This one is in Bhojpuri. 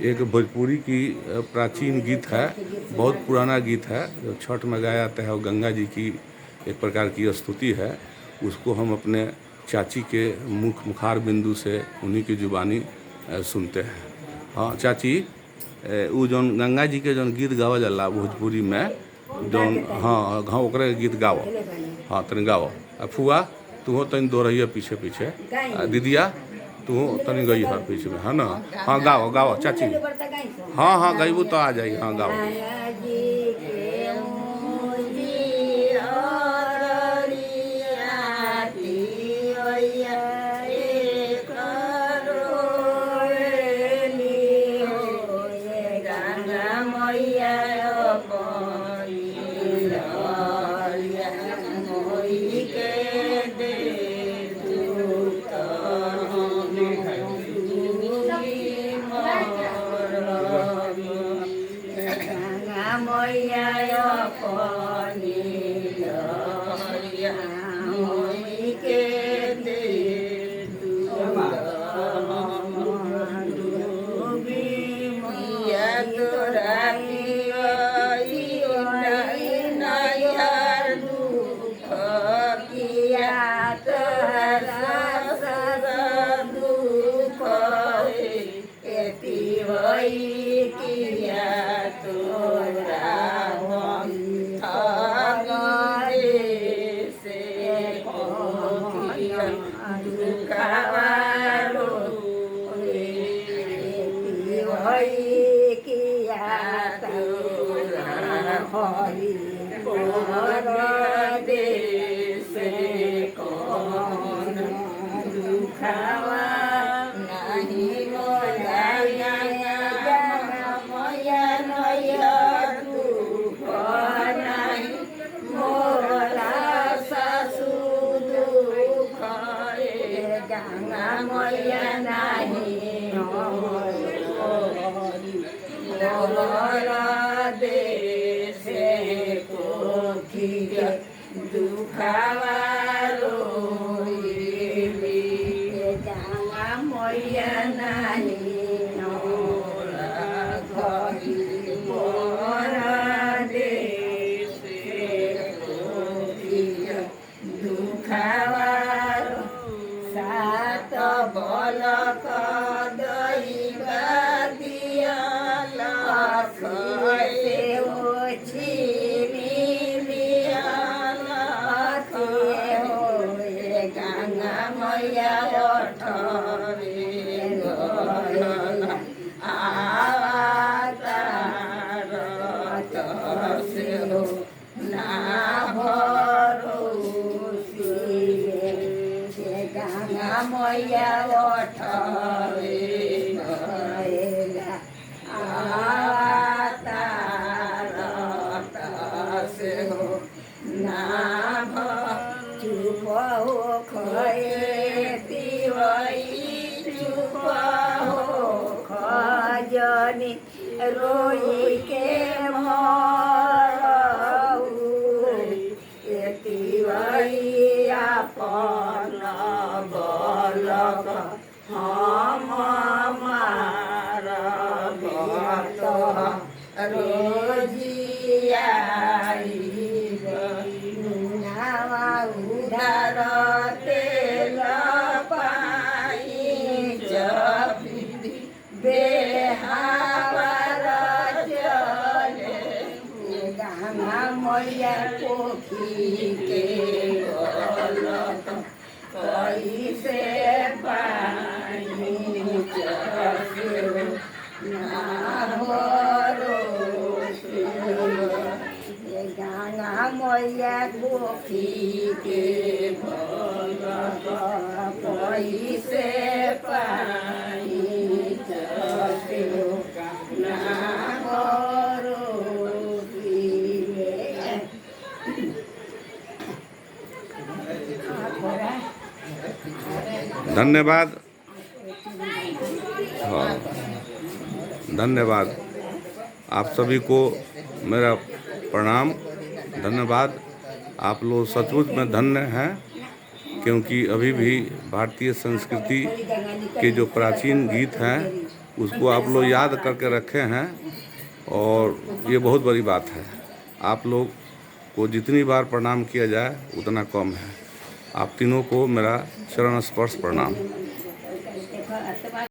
एक भोजपुरी की प्राचीन गीत है, बहुत पुराना गीत है जो छठ में गाया जाता है और गंगा जी की एक प्रकार की स्तुति है। उसको हम अपने चाची के मुखार बिंदु से उन्हीं की जुबानी सुनते हैं। हाँ चाची, वो जौन गंगा जी के जौन गीत गावल जाला भोजपुरी में जौन, हाँ हाँ ओकरे गीत गाओ। हाँ तनी गाओ। फुआ तू हो तनी दो रही है पीछे पीछे। दीदिया तू तनी गई है पीछे में, है ना? हाँ गाओ गाओ चाची। हाँ हाँ गईबू तो आ जाई। हाँ गाओ। रोई के अपन बलक हम उधार तेल पाई जब बेहावर चले गंगा मैया पोखी के गलत कैसे पानी चले ना गंगा मैया पोखी के गलत कैसे पानी चले ना धन्यवाद। हाँ धन्यवाद। आप सभी को मेरा प्रणाम, धन्यवाद। आप लोग सचमुच में धन्य हैं, क्योंकि अभी भी भारतीय संस्कृति के जो प्राचीन गीत हैं उसको आप लोग याद करके रखे हैं और ये बहुत बड़ी बात है। आप लोग को जितनी बार प्रणाम किया जाए उतना कम है। आप तीनों को मेरा चरण स्पर्श प्रणाम।